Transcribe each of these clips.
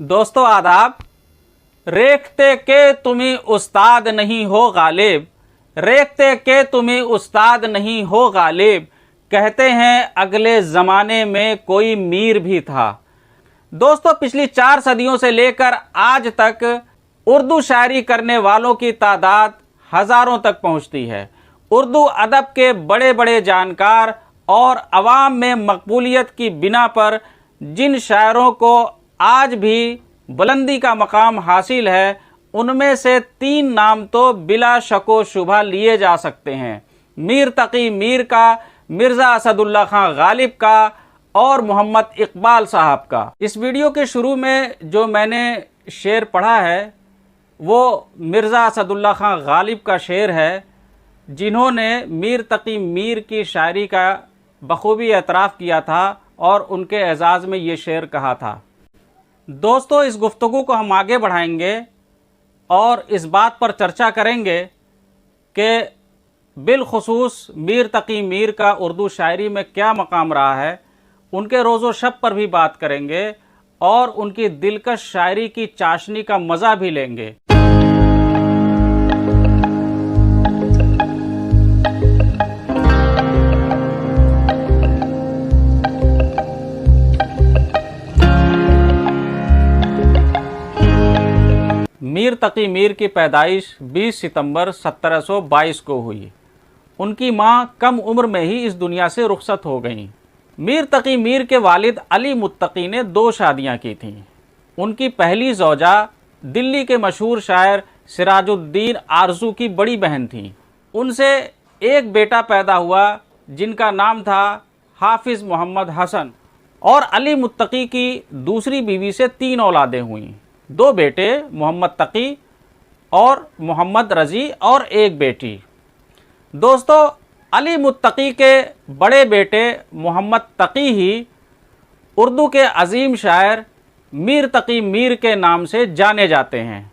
दोस्तों आदाब। रेखते के तुम्हें उस्ताद नहीं हो गालिब, रेखते के तुम्हें उस्ताद नहीं हो गालिब, कहते हैं अगले ज़माने में कोई मीर भी था। दोस्तों पिछली 4 सदियों से लेकर आज तक उर्दू शायरी करने वालों की तादाद हज़ारों तक पहुंचती है। उर्दू अदब के बड़े बड़े जानकार और अवाम में मकबूलियत की बिना पर जिन शायरों को आज भी बुलंदी का मकाम हासिल है, उनमें से 3 नाम तो बिला शको शुबा लिए जा सकते हैं। मीर तकी मीर का, मिर्ज़ा असदुल्ला खां गालिब का और मोहम्मद इकबाल साहब का। इस वीडियो के शुरू में जो मैंने शेर पढ़ा है वो मिर्ज़ा असदुल्ला खां गालिब का शेर है, जिन्होंने मीर तकी मीर की शायरी का बखूबी एतराफ़ किया था और उनके एजाज़ में ये शेर कहा था। दोस्तों इस गुफ्तगू को हम आगे बढ़ाएंगे और इस बात पर चर्चा करेंगे कि बिलखुसूस मीर तकी मीर का उर्दू शायरी में क्या मकाम रहा है, उनके रोज़ो शब पर भी बात करेंगे और उनकी दिलकश शायरी की चाशनी का मज़ा भी लेंगे। मीर तकी मीर की पैदाइश 20 सितंबर 1722 को हुई। उनकी मां कम उम्र में ही इस दुनिया से रुखसत हो गईं। मीर तकी मीर के वालिद अली मुत्तकी ने 2 शादियां की थीं। उनकी पहली ज़ौजा दिल्ली के मशहूर शायर सिराजुद्दीन आरजू की बड़ी बहन थी। उनसे एक बेटा पैदा हुआ जिनका नाम था हाफिज़ मोहम्मद हसन, और अली मुत्तकी की दूसरी बीवी से 3 औलादें हुईं। 2 बेटे मोहम्मद तकी और मोहम्मद रज़ी और 1 बेटी। दोस्तों अली मुत्तकी के बड़े बेटे मोहम्मद तकी ही उर्दू के अजीम शायर मीर तकी मीर के नाम से जाने जाते हैं।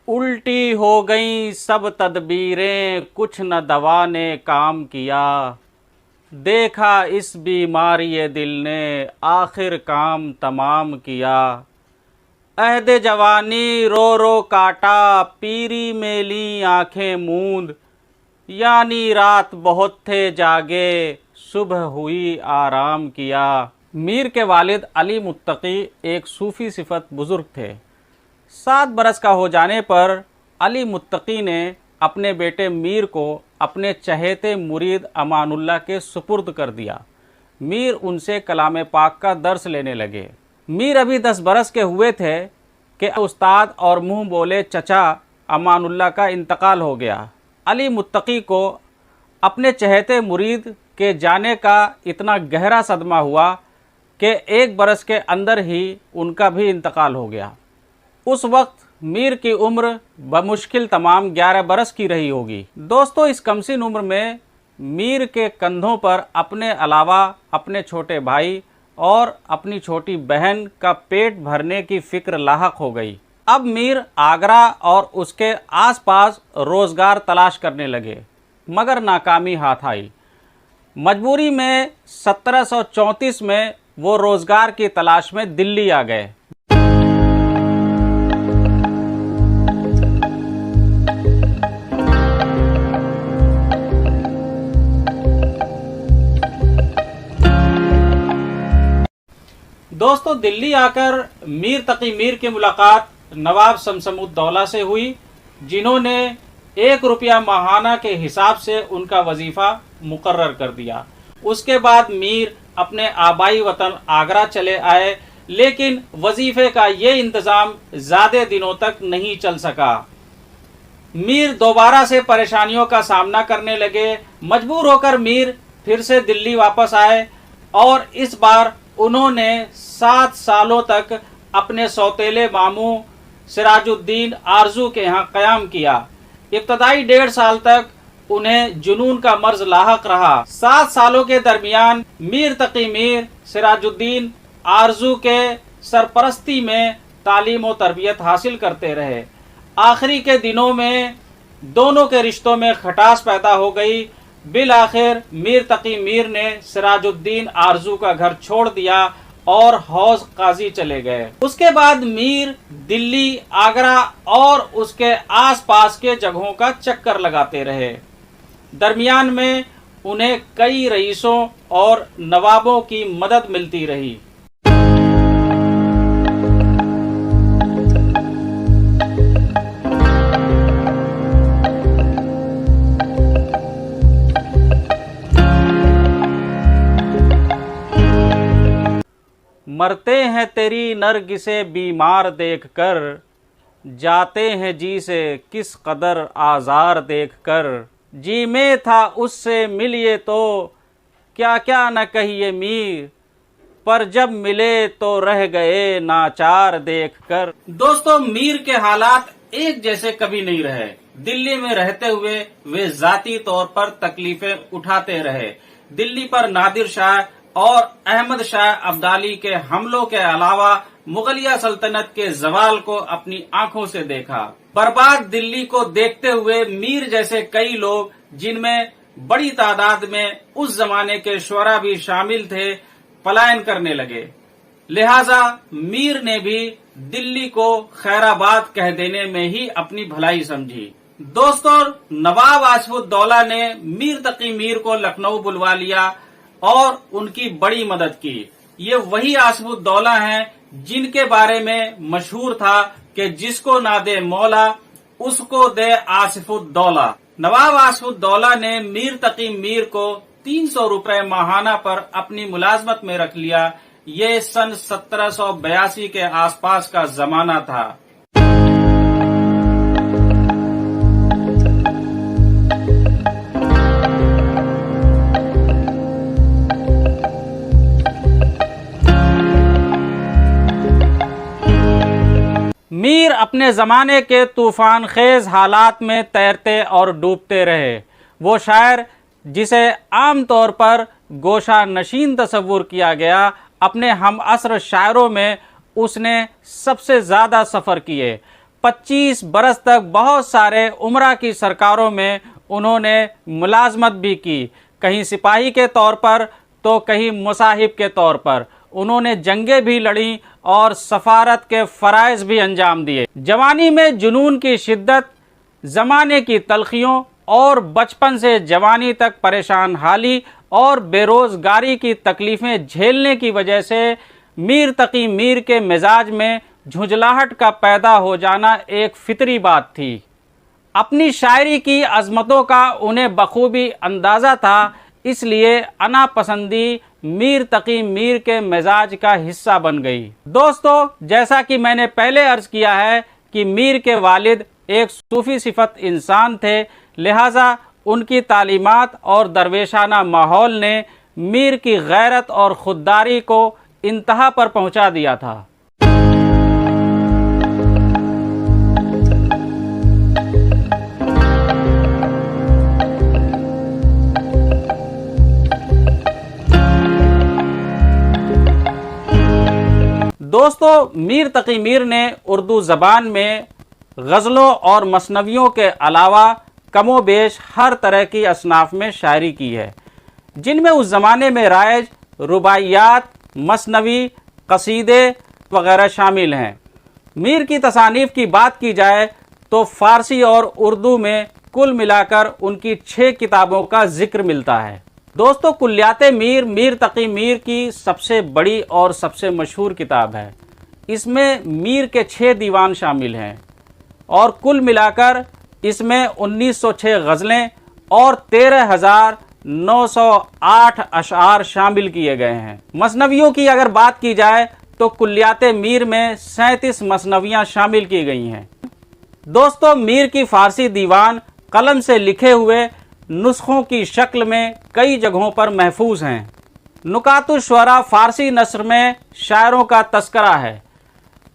उल्टी हो गई सब तदबीरें, कुछ न दवा ने काम किया, देखा इस बीमारी दिल ने आखिर काम तमाम किया। अहद जवानी रो रो काटा, पीरी में ली आँखें मूंद, यानी रात बहुत थे जागे, सुबह हुई आराम किया। मीर के वालिद अली मुत्तकी एक सूफ़ी सिफत बुज़ुर्ग थे। 7 बरस का हो जाने पर अली मुत्तकी ने अपने बेटे मीर को अपने चहेते मुरीद अमानुल्लाह के सुपुर्द कर दिया। मीर उनसे कलाम पाक का दर्स लेने लगे। मीर अभी 10 बरस के हुए थे कि उस्ताद और मुँह बोले चचा अमानुल्लाह का इंतकाल हो गया। अली मुत्तकी को अपने चहेते मुरीद के जाने का इतना गहरा सदमा हुआ कि 1 बरस के अंदर ही उनका भी इंतकाल हो गया। उस वक्त मीर की उम्र बमुश्किल तमाम 11 बरस की रही होगी। दोस्तों इस कमसिन उम्र में मीर के कंधों पर अपने अलावा अपने छोटे भाई और अपनी छोटी बहन का पेट भरने की फिक्र लाहक हो गई। अब मीर आगरा और उसके आसपास रोज़गार तलाश करने लगे, मगर नाकामी हाथ आई। मजबूरी में 1734 में वो रोज़गार की तलाश में दिल्ली आ गए। दोस्तों दिल्ली आकर मीर तकी मीर की मुलाकात नवाब शमसमुद्दौला से हुई, जिन्होंने 1 रुपया माहाना के हिसाब से उनका वजीफ़ा मुकर्रर कर दिया। उसके बाद मीर अपने आबाई वतन आगरा चले आए, लेकिन वजीफ़े का ये इंतज़ाम ज़्यादा दिनों तक नहीं चल सका। मीर दोबारा से परेशानियों का सामना करने लगे। मजबूर होकर मीर फिर से दिल्ली वापस आए और इस बार उन्होंने 7 सालों तक अपने सौतेले मामू सिराजुद्दीन आरजू के यहाँ क़याम किया। इब्तदाई 1.5 साल तक उन्हें जुनून का मर्ज लाहक रहा। 7 सालों के दरमियान मीर तकी मीर सिराजुद्दीन आरजू के सरपरस्ती में तालीम व तरबियत हासिल करते रहे। आखिरी के दिनों में दोनों के रिश्तों में खटास पैदा हो गई। बिल आखिर मीर तकी मीर ने सिराजुद्दीन आरजू का घर छोड़ दिया और हौज काजी चले गए। उसके बाद मीर दिल्ली, आगरा और उसके आसपास के जगहों का चक्कर लगाते रहे। दरमियान में उन्हें कई रईसों और नवाबों की मदद मिलती रही। मरते हैं तेरी नरगिसे बीमार देखकर, जाते हैं जी से किस कदर आज़ार देखकर। जी में था उससे मिलिए तो क्या क्या न कहिए मीर, पर जब मिले तो रह गए नाचार देखकर। दोस्तों, मीर के हालात एक जैसे कभी नहीं रहे। दिल्ली में रहते हुए वे जाती तौर पर तकलीफें उठाते रहे। दिल्ली पर नादिर शाह और अहमद शाह अब्दाली के हमलों के अलावा मुगलिया सल्तनत के जवाल को अपनी आंखों से देखा। बर्बाद दिल्ली को देखते हुए मीर जैसे कई लोग, जिनमें बड़ी तादाद में उस जमाने के शुअरा भी शामिल थे, पलायन करने लगे। लिहाजा मीर ने भी दिल्ली को खैराबाद कह देने में ही अपनी भलाई समझी। दोस्तों, नवाब आसिफुद्दौला ने मीर तकी मीर को लखनऊ बुलवा लिया और उनकी बड़ी मदद की। ये वही आसिफुद्दौला हैं जिनके बारे में मशहूर था कि जिसको ना दे मौला उसको दे आसिफुद्दौला। नवाब आसिफुद्दौला ने मीर तकी मीर को 300 रुपए माहाना पर अपनी मुलाजमत में रख लिया। ये सन 1782 के आसपास का जमाना था। मीर अपने ज़माने के तूफ़ान खेज हालात में तैरते और डूबते रहे। वो शायर जिसे आम तौर पर गोशा नशीन तस्वुर किया गया, अपने हम असर शायरों में उसने सबसे ज़्यादा सफ़र किए। 25 बरस तक बहुत सारे उमरा की सरकारों में उन्होंने मुलाजमत भी की, कहीं सिपाही के तौर पर तो कहीं मुसाहिब के तौर पर। उन्होंने जंगें भी लड़ी और सफारत के फ़राइज़ भी अंजाम दिए। जवानी में जुनून की शिद्दत, ज़माने की तलखियों और बचपन से जवानी तक परेशान हाली और बेरोज़गारी की तकलीफ़ें झेलने की वजह से मीर तकी मीर के मिजाज में झुंझलाहट का पैदा हो जाना एक फितरी बात थी। अपनी शायरी की अज़मतों का उन्हें बखूबी अंदाज़ा था, इसलिए अना पसंदी मीर तकी मीर के मिजाज का हिस्सा बन गई। दोस्तों, जैसा कि मैंने पहले अर्ज किया है कि मीर के वालिद एक सूफी सिफत इंसान थे, लिहाजा उनकी तालीमात और दरवेशाना माहौल ने मीर की गैरत और खुददारी को इंतहा पर पहुंचा दिया था। दोस्तों, मीर तकी मीर ने उर्दू ज़बान में गज़लों और मसनवियों के अलावा कमोबेश हर तरह की असनाफ में शायरी की है, जिनमें उस ज़माने में राइज रुबाइयात, मसनवी, कसीदे वगैरह शामिल हैं। मीर की तसानीफ़ की बात की जाए तो फ़ारसी और उर्दू में कुल मिलाकर उनकी 6 किताबों का जिक्र मिलता है। दोस्तों, कुल्लियाते मीर मीर तकी मीर की सबसे बड़ी और सबसे मशहूर किताब है। इसमें मीर के 6 दीवान शामिल हैं और कुल मिलाकर इसमें 1906 गज़लें और 13,908 अशआर शामिल किए गए हैं। मसनवियों की अगर बात की जाए तो कुल्लियाते मीर में 37 मसनवियाँ शामिल की गई हैं। दोस्तों, मीर की फ़ारसी दीवान कलम से लिखे हुए नुस्खों की शक्ल में कई जगहों पर महफूज हैं। नुकातुश्शुअरा फ़ारसी नस्र में शायरों का तस्करा है।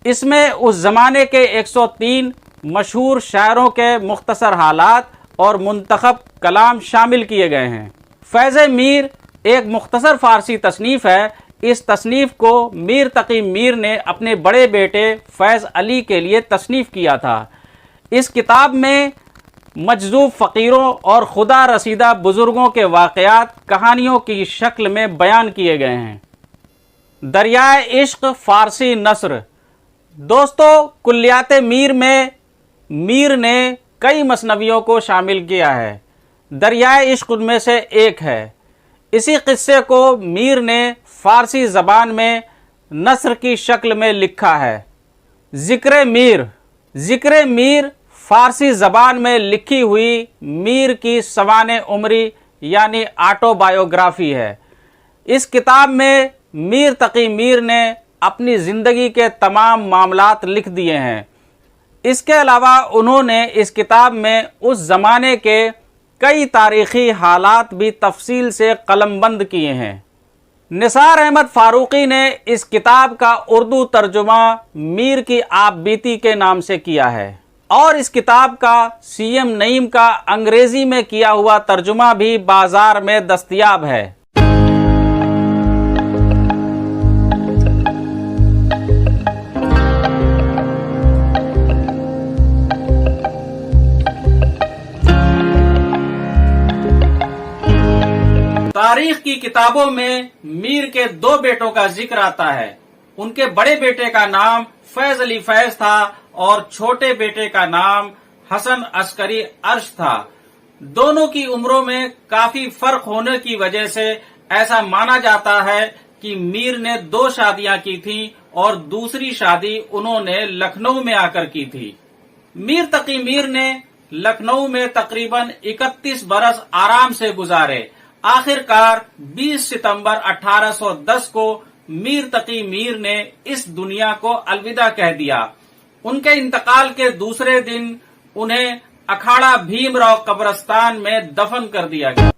इसमें उस ज़माने के 103 मशहूर शायरों के मुख्तसर हालात और मुंतखब कलाम शामिल किए गए हैं। फैज़ मीर एक मुख्तसर फ़ारसी तसनीफ़ है। इस तसनीफ़ को मीर तकी मीर ने अपने बड़े बेटे फैज़ अली के लिए तसनीफ़ किया था। इस किताब में मजज़ूब फ़कीरों और खुदा रसीदा बुज़ुर्गों के वाक़यात कहानियों की शक्ल में बयान किए गए हैं। दरियाए इश्क फ़ारसी नस्र। दोस्तों, कुल्लियात मीर में मीर ने कई मसनवियों को शामिल किया है। दरियाए इश्क उनमें से एक है। इसी किस्से को मीर ने फ़ारसी ज़बान में नस्र की शक्ल में लिखा है। ज़िक्र मीर फ़ारसी ज़बान में लिखी हुई मीर की सवाने उमरी यानी ऑटोबायोग्राफ़ी है। इस किताब में मीर तकी मीर ने अपनी ज़िंदगी के तमाम मामलात लिख दिए हैं। इसके अलावा उन्होंने इस किताब में उस ज़माने के कई तारीख़ी हालात भी तफसील से कलमबंद किए हैं। निसार अहमद फ़ारूक़ी ने इस किताब का उर्दू तर्जुमा मीर की आप बीती के नाम से किया है और इस किताब का सीएम नईम का अंग्रेज़ी में किया हुआ तर्जुमा भी बाज़ार में दस्तयाब है। तारीख की किताबों में मीर के दो बेटों का जिक्र आता है। उनके बड़े बेटे का नाम फैज अली फैज था और छोटे बेटे का नाम हसन अस्करी अर्श था। दोनों की उम्रों में काफी फर्क होने की वजह से ऐसा माना जाता है कि मीर ने 2 शादियां की थी और दूसरी शादी उन्होंने लखनऊ में आकर की थी। मीर तकी मीर ने लखनऊ में तकरीबन 31 बरस आराम से गुजारे। आखिरकार 20 सितंबर 1810 को मीर तकी मीर ने इस दुनिया को अलविदा कह दिया। उनके इंतकाल के दूसरे दिन उन्हें अखाड़ा भीमराव कब्रिस्तान में दफन कर दिया गया।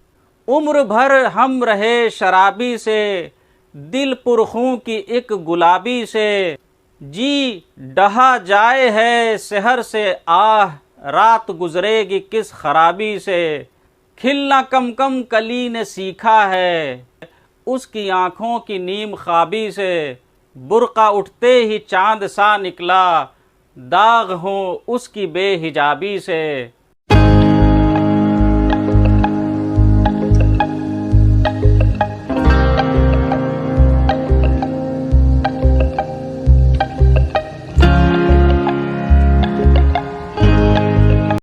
उम्र भर हम रहे शराबी से, दिल पुरखूं की एक गुलाबी से, जी डहा जाए है शहर से आह, रात गुजरेगी किस खराबी से, खिलना कम कम कली ने सीखा है, उसकी आंखों की नीम ख्वाबी से, बुर्का उठते ही चांद सा निकला, दाग हो उसकी बेहिजाबी से।